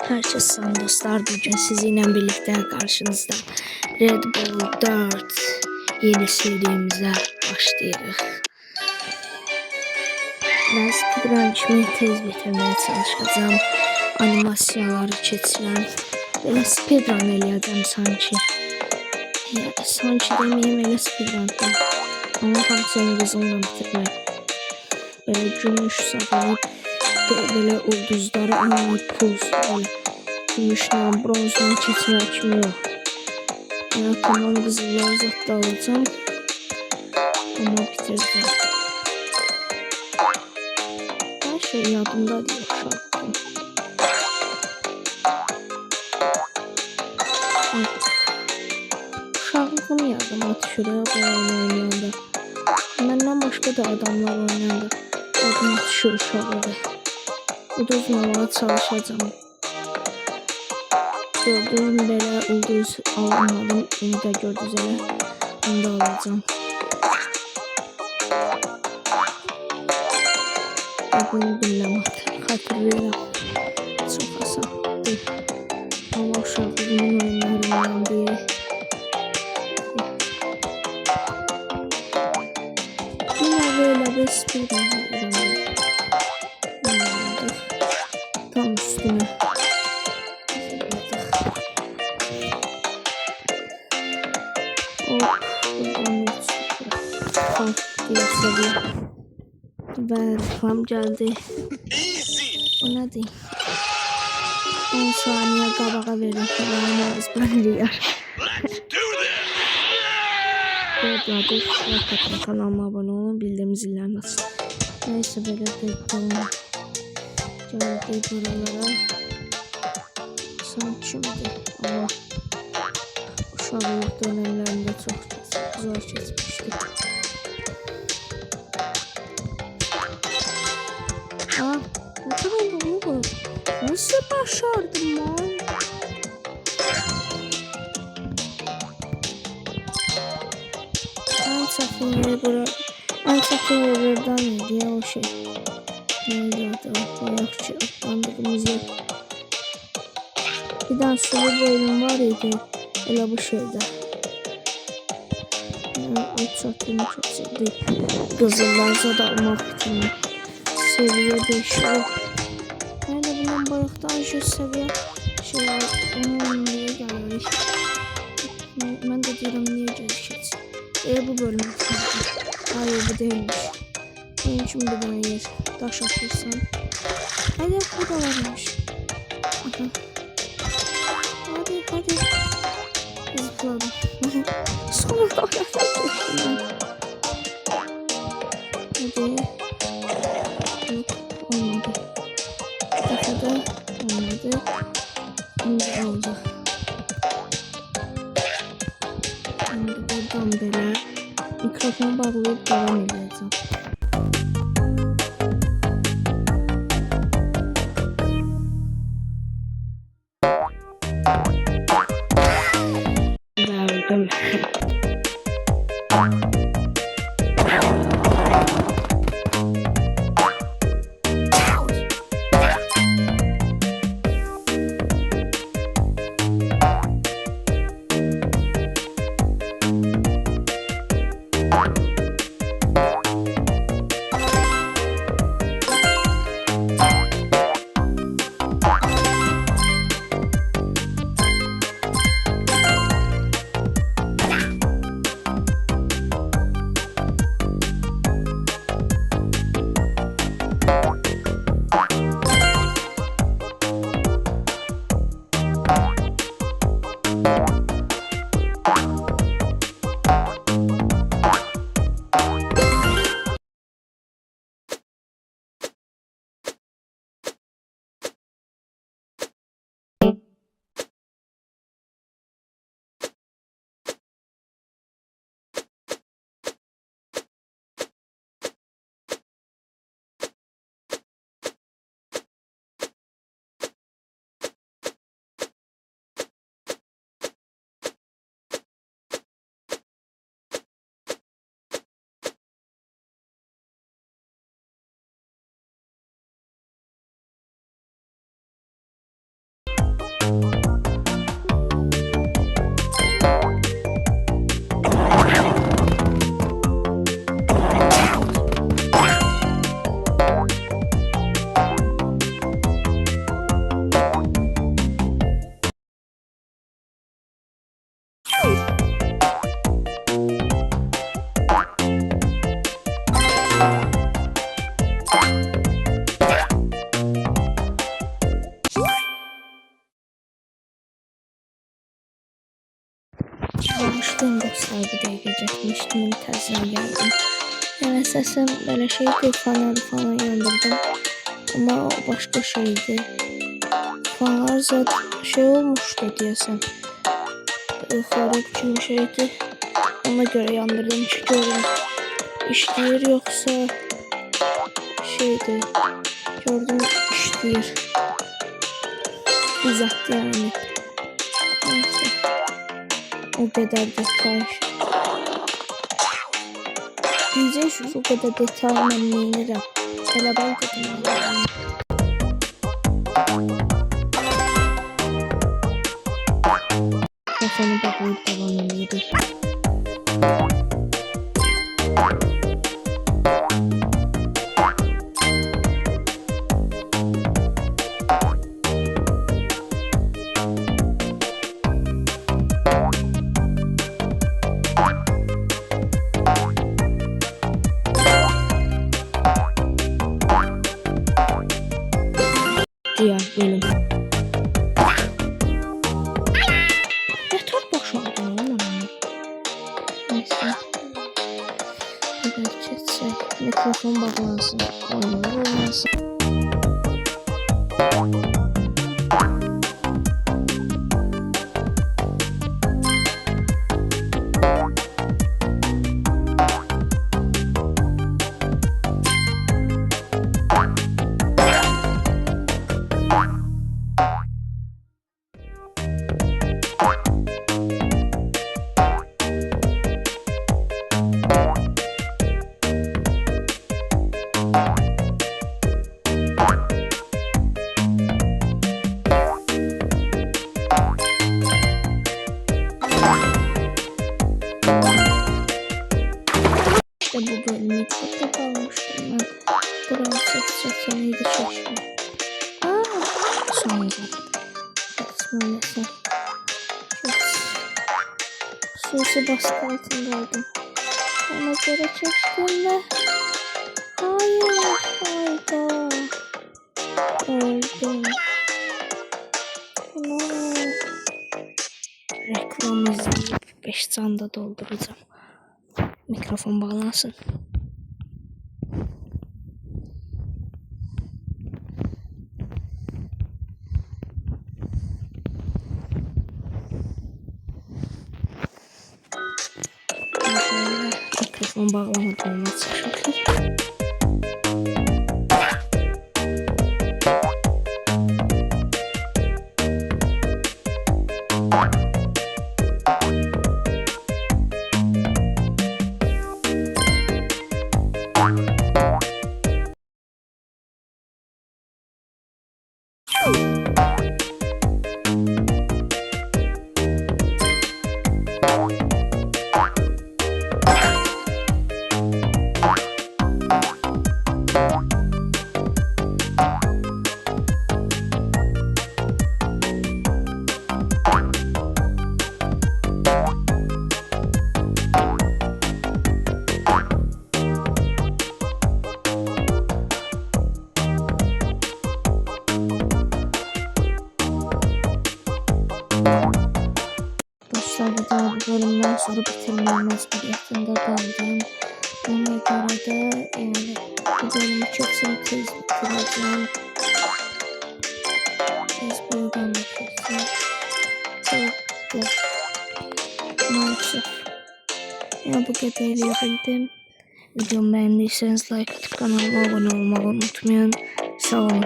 Herkese selam dostlar. Bugün sizinle birlikte karşınızda Red Bull 4 yeni serimize başlayırıq. Ben speedrun kimi tez bitirmeye çalışacağım. Animasyaları keçirəm. Böyle speedrun eləyəcəm sanki. Sanki demeyeyim, elə speedrun. Ama hamısını hızımla bitirmək. Böyle gümüş sabalı, böyle ulduzları anlayıp puls, böyle gümüşle bronzdan keçirmək kimi yox. Yani tamam, qızılları zətdə alacağım. Ama bitirdim. Her şey yadımda değil uşaqdım. Uşaqlığım yadıma düşürüyor bu oyunu oynayanda. Məndən başqa da adamlar oynayanda yadıma düşür uşaqlığı. Uduzmamaya çalışacağım. Gördüğüm belə ulduz alamadım. İndi də gördünüz elə. İndi alacağım. Bunu bilmem hatırlayıram. Çox asandır. Ama uşaqlığımın oyunlarından biri. Yine böyle bir speedrun oynadım. Tam üstüne. Ve reklam geldi. Bu ne değil? 10 saniye qabağa verin falan ezberliyor. Gördüğünüz gibi kanalıma abone olun, bildirim zillerini açın. Neyse, böyle de geldi buralara. Sanki şimdi ama uşaqlıq dönemlerinde çok zor geçmişti. Ne kadar dolu bu? Nasıl başardım lan? En çekin buradan neydi ya o şey? Neydi adı? Bayakçı atlandığımız yer. Bir tane sulu bölüm var idi. Öyle bu şeyde. O çatını çok sevdim. Kızıllarca da almak bitirmek. Seviye 5 o. Yani bundan bayaktan şu seviye şey var. Onun niye gelirik? Ben de diyorum niye gelişeceğiz? Bu bölüm bitirdim. Hayır, bu değilmiş. Benim için bir tane yer. Taş atırsan. Hadi bu da varmış. Aha. Hadi. Zıpladım. Sonra da ayakta düştüm. Hadi. Yok, olmadı. Daha da olmadı. Şimdi oldu. Şimdi buradan böyle mikrofonu bağlayıp devam edeceğim. Verdim. Başlayın dostlar, bir dəqiqə çəkmişdim, təzdən gəldim. Yəni səsim belə şeydi, falan yandırdım. Ama o başka şeydi. Fanlar zaten şey olmuştu deyəsən. Xarab kimi şeydi. Ona göre yandırdım ki görüm işləyir yoksa şeydi. Gördüm işləyir. Uzattı yani. Neyse. O kadar detay. Diyeceksiniz o kadar detay ben neyinirim. Elə ben dedim. Kafamı bağlayıp devam ediyoruz. Diğer bölüm. Yatak boşaldı ama. Neyse. Kadar geçsek. Mikrofon bağlansın. Oyunlar olmasın. İşte bu bölümü çok kalmıştım ben. Biraz seçeneydi şaşırdım. Sonra saçmalıysa susu baskı altındaydım. Ona göre çektiğimde hayda öldüm. Reklam izleyip 5 sanda dolduracağım. Mikrofon bağlansın. Mikrofon bağlamadım olmaz. Dostlar bu da bölümden sonra bitirmeye mecburiyetinde kaldım. Ona göre de yani bu bölümü kesin tez bitireceğim. Tez buradan bitireceğim. Çok maalesef. Yani bu kadar yapabildim. Videomu beğendiyseniz like atıp kanalıma abone olmayı unutmayın. Sağ olun.